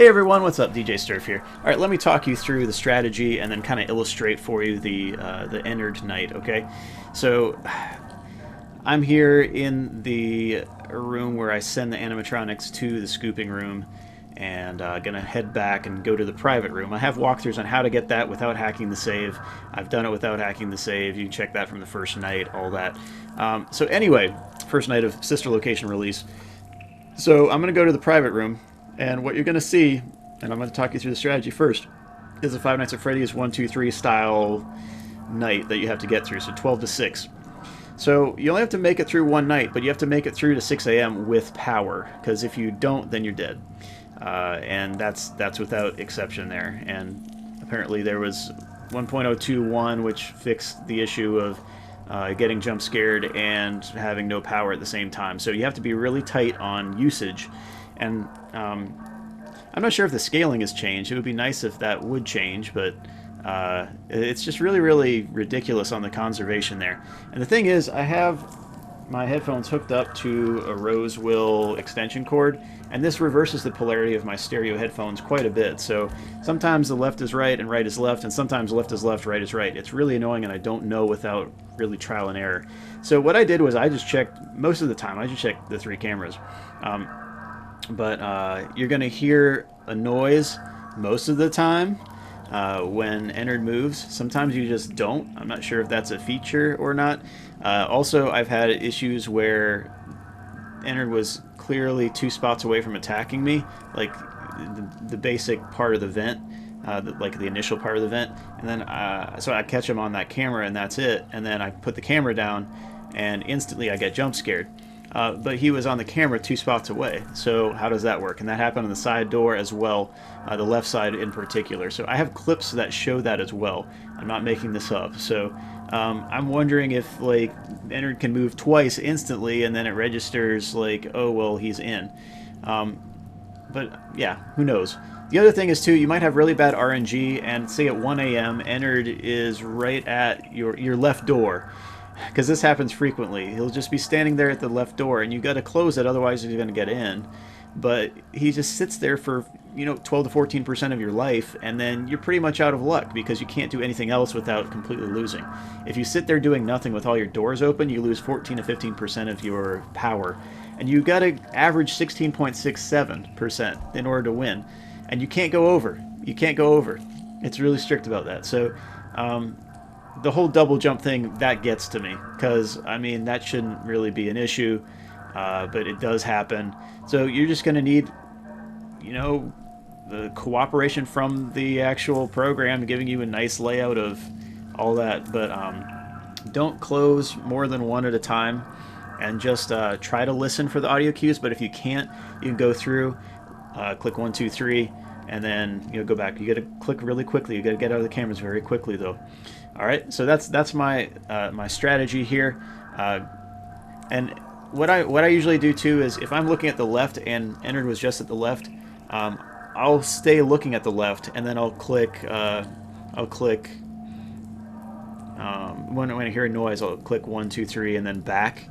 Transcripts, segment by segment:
Hey everyone, what's up? DJ Sterf here. All right, let me talk you through the strategy and then kind of illustrate for you the Ennard night. Okay, so I'm here in the room where I send the animatronics to the scooping room, and gonna head back and go to the private room. I have walkthroughs on how to get that without hacking the save. I've done it without hacking the save. You can check that from the first night, all that. So anyway, first night of sister location release. So I'm gonna go to the private room. And what you're going to see, and I'm going to talk you through the strategy first, is a Five Nights at Freddy's 1, 2, 3 style night that you have to get through, so 12 to 6. So you only have to make it through one night, but you have to make it through to 6 a.m. with power, because if you don't, then you're dead. And that's without exception there. And apparently there was 1.021, which fixed the issue of getting jump scared and having no power at the same time. So you have to be really tight on usage. And I'm not sure if the scaling has changed. It would be nice if that would change, but it's just really, really ridiculous on the conservation there. And the thing is, I have my headphones hooked up to a Rosewill extension cord, and this reverses the polarity of my stereo headphones quite a bit. So sometimes the left is right and right is left, and sometimes left is left, right is right. It's really annoying, and I don't know without really trial and error. So what I did was I just checked, most of the time, I just checked the 3 cameras. But you're going to hear a noise most of the time when Ennard moves. Sometimes you just don't. I'm not sure if that's a feature or not. Also, I've had issues where Ennard was clearly 2 spots away from attacking me, like the basic part of the vent, like the initial part of the vent. And then so I catch him on that camera and that's it. And then I put the camera down and instantly I get jump scared. But he was on the camera 2 spots away. So how does that work? And that happened on the side door as well, the left side in particular. So I have clips that show that as well. I'm not making this up. So I'm wondering if like Ennard can move twice instantly and then it registers like, oh well, he's in. But yeah, who knows? The other thing is too, you might have really bad RNG and say at 1 a.m. Ennard is right at your left door. Because this happens frequently. He'll just be standing there at the left door, and you got to close it, otherwise he's going to get in. But he just sits there for 12 to 14% of your life, and then you're pretty much out of luck because you can't do anything else without completely losing. If you sit there doing nothing with all your doors open, you lose 14 to 15% of your power, and you got to average 16.67% in order to win, and you can't go over. You can't go over. It's really strict about that. So. The whole double jump thing, that gets to me, because, I mean, that shouldn't really be an issue, but it does happen. So you're just going to need, the cooperation from the actual program, giving you a nice layout of all that, but don't close more than one at a time, and just try to listen for the audio cues, but if you can't, you can go through, click 1, 2, 3, and then go back. You got to click really quickly. You got to get out of the cameras very quickly, though. All right, so that's my my strategy here, and what I usually do too is if I'm looking at the left and Ennard was just at the left, I'll stay looking at the left, and then I'll click when I hear a noise, I'll click 1, 2, 3, and then back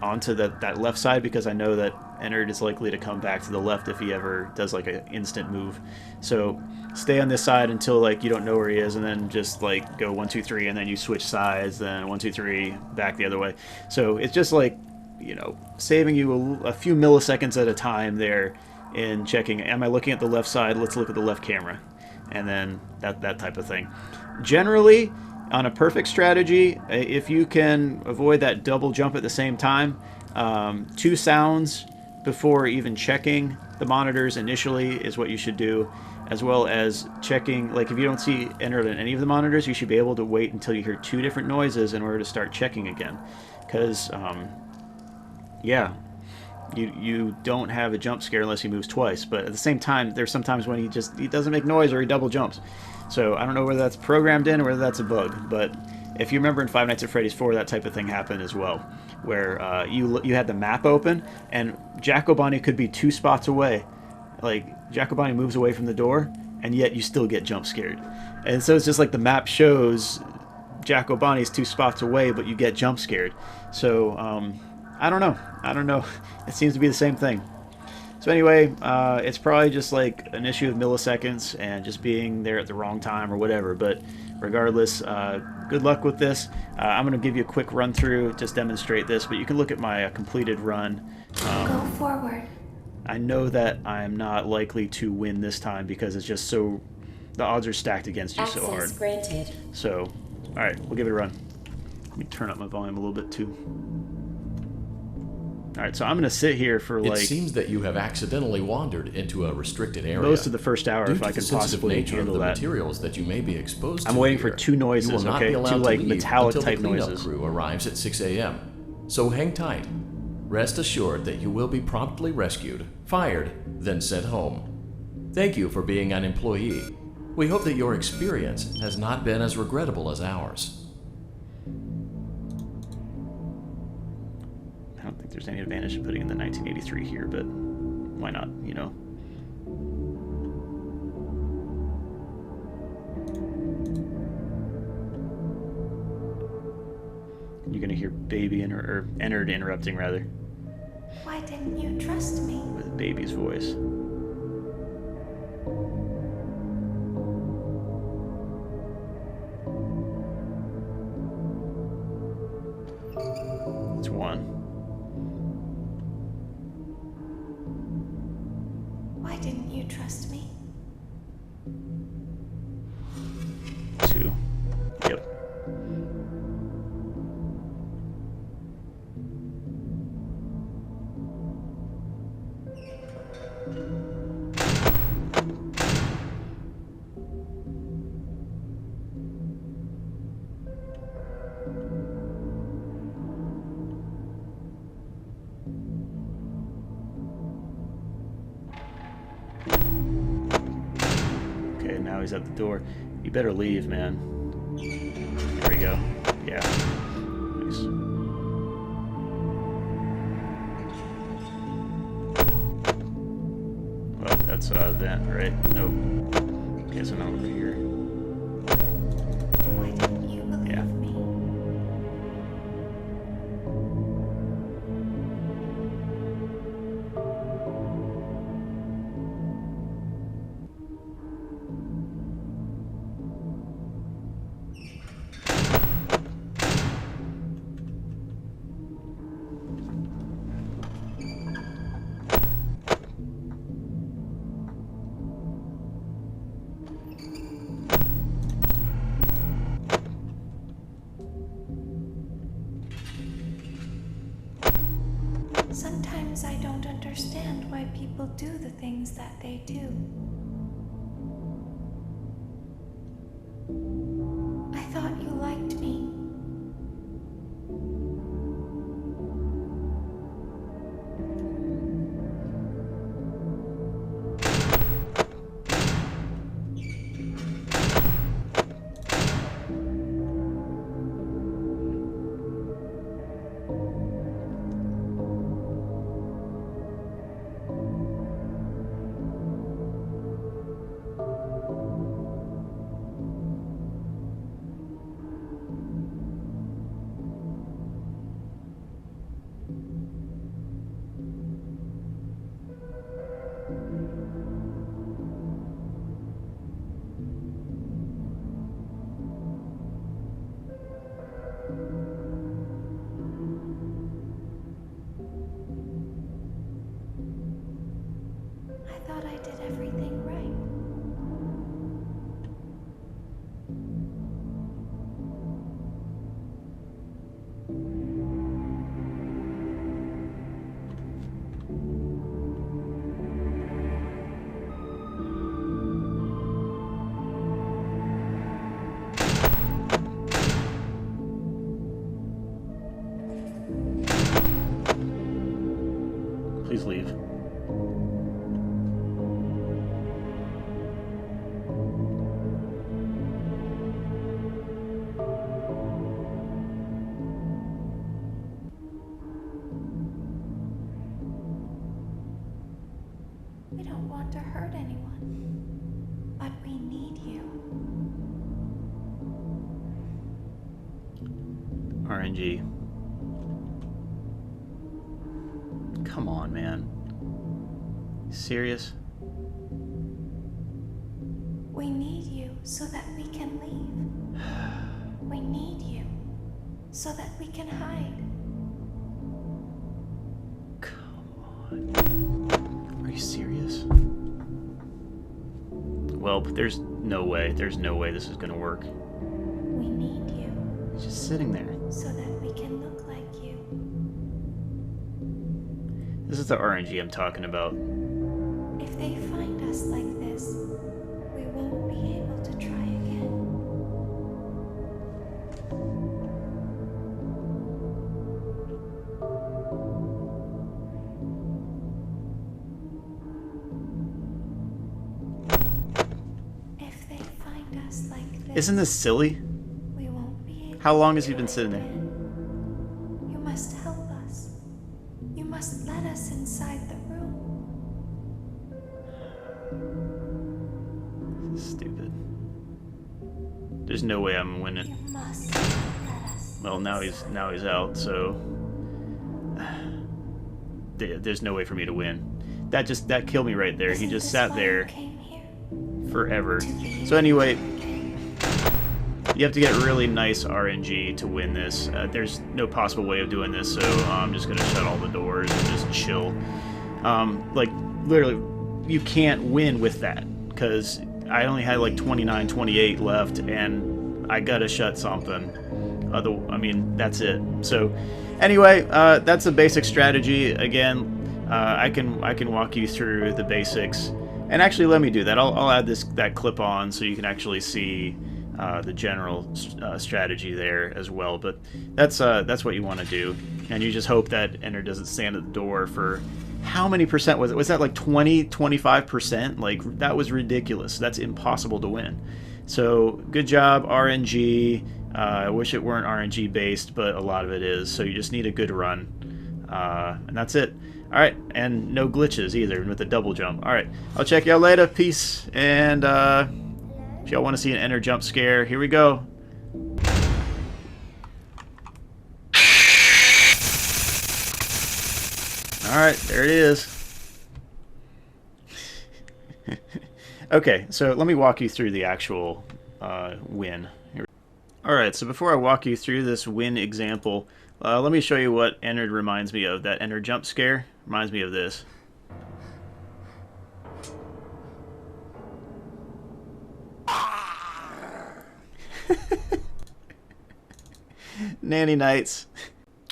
onto that left side, because I know that Ennard is likely to come back to the left if he ever does like an instant move. So stay on this side until like you don't know where he is, and then just like go 1, 2, 3, and then you switch sides, then 1, 2, 3, back the other way. So it's just like saving you a few milliseconds at a time there in checking, am I looking at the left side? Let's look at the left camera, and then that type of thing. Generally, on a perfect strategy, if you can avoid that double jump at the same time, 2 sounds before even checking the monitors initially is what you should do, as well as checking, like if you don't see Ennard on any of the monitors, you should be able to wait until you hear 2 different noises in order to start checking again, because yeah, you don't have a jump scare unless he moves twice. But at the same time, there's sometimes when he doesn't make noise or he double jumps. So I don't know whether that's programmed in or whether that's a bug, but if you remember in Five Nights at Freddy's 4, that type of thing happened as well, where you had the map open and Jack-O-Bunny could be 2 spots away. Like Jack-O-Bunny moves away from the door, and yet you still get jump scared. And so it's just like the map shows Jack-O-Bunny's 2 spots away, but you get jump scared. So I don't know. It seems to be the same thing. So anyway, it's probably just like an issue of milliseconds and just being there at the wrong time or whatever. But regardless, good luck with this. I'm going to give you a quick run through, just demonstrate this, but you can look at my completed run. Go forward. I know that I'm not likely to win this time because it's just so... the odds are stacked against you so hard. Access granted. So, alright, we'll give it a run. Let me turn up my volume a little bit too. Alright, so I'm going to sit here for like... It seems that you have accidentally wandered into a restricted area. most of the first hour, Due if to I the can sensitive possibly nature handle of the that. materials that you may be exposed to I'm waiting here, for two noises, you will not okay? be allowed Two, to like, leave metallic until type the cleanup noises. crew arrives at 6 a.m. So hang tight. Rest assured that you will be promptly rescued, fired, then sent home. Thank you for being an employee. We hope that your experience has not been as regrettable as ours. I don't think there's any advantage to putting in the 1983 here, but why not, you know? You're gonna hear Baby or Ennard interrupting, rather, Why didn't you trust me? with Baby's voice. It's one. Why didn't you trust me? Two. Yep. Okay, now he's at the door. You better leave, man. There we go. Yeah. Nice. Well, that's that, right? Nope. Okay, so now over here. Why didn't you believe Yeah. me? Sometimes I don't understand why people do the things that they do. I thought you liked me. I thought I did everything right. Please leave. We don't want to hurt anyone, but we need you. RNG. Come on, man. serious? We need you so that we can leave. We need you so that we can hide. Come on. Are you serious? Well, but there's no way. There's no way this is gonna work. We need you He's just sitting there. so that we can look like you. This is the RNG I'm talking about. If they find us like this, we won't be able to try again. If they find us like this, Isn't this silly? we won't be able How long has to he been try sitting there? again. You must help us. You must let us inside the room. This is stupid. There's no way I'm You winning. must let us. Well, now he's out, so there's no way for me to win. That killed me right there. He Isn't just this sat why there you came here? forever. So anyway, you have to get really nice RNG to win this. There's no possible way of doing this, so I'm just gonna shut all the doors and just chill. Like literally, you can't win with that because I only had like 29, 28 left, and I gotta shut something. I mean, that's it. So anyway, that's a basic strategy. Again, I can walk you through the basics. And actually, let me do that. I'll add that clip on so you can actually see the general strategy there as well. But that's what you want to do, and you just hope that Ennard doesn't stand at the door for how many percent was it? Was that like 20, 25%? Like that was ridiculous. That's impossible to win. So good job, RNG. I wish it weren't RNG based, but a lot of it is. So you just need a good run, and that's it. All right, and no glitches either with the double jump. All right, I'll check y'all later. Peace. And if y'all want to see an Ennard jump scare, here we go. All right, there it is. Okay, so let me walk you through the actual win. All right, so before I walk you through this win example, let me show you what Ennard reminds me of. That Ennard jump scare reminds me of this. Nanny nights.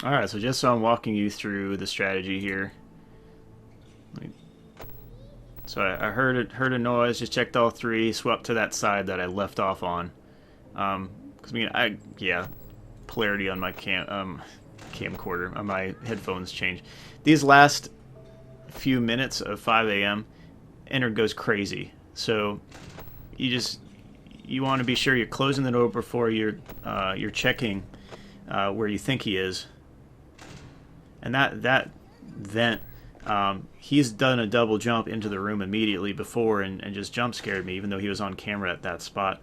All right, so just so I'm walking you through the strategy here. So I heard a noise, just checked all three, swept to that side that I left off on. Because polarity on my camcorder, on my headphones changed. These last few minutes of 5 a.m., Ennard goes crazy. So you want to be sure you're closing the door before you're checking where you think he is. And that vent, he's done a double jump into the room immediately before and just jump scared me, even though he was on camera at that spot.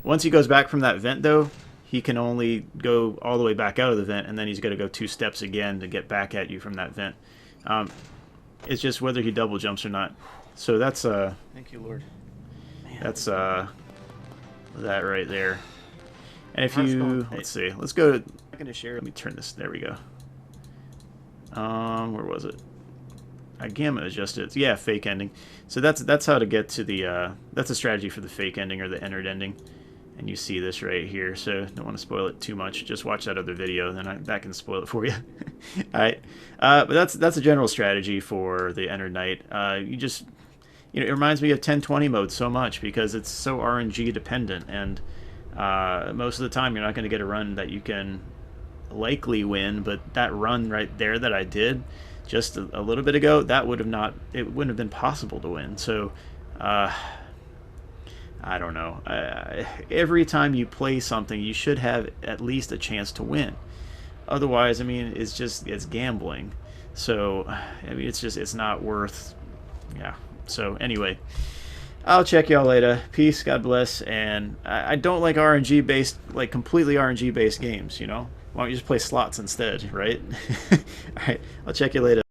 Once he goes back from that vent, though, he can only go all the way back out of the vent, and then he's got to go 2 steps again to get back at you from that vent. It's just whether he double jumps or not. So that's thank you, Lord. Man. That's that right there. And if you let's see, let's go to. I'm gonna share. Let me turn this. There we go. Where was it? I gamma adjusted it. Yeah, fake ending. So that's how to get to the that's a strategy for the fake ending or the Ennard ending. And you see this right here, so don't want to spoil it too much. Just watch that other video, then that can spoil it for you. All right, but that's a general strategy for the Ennard Night. It reminds me of 1020 mode so much because it's so RNG dependent, and most of the time you're not going to get a run that you can likely win. But that run right there that I did just a little bit ago, it wouldn't have been possible to win. So. I don't know. Every time you play something, you should have at least a chance to win. Otherwise, I mean, it's gambling. So, I mean, it's not worth. Yeah. So anyway, I'll check y'all later. Peace. God bless. And I don't like RNG based, like completely RNG based games. You know, why don't you just play slots instead, right? All right. I'll check you later.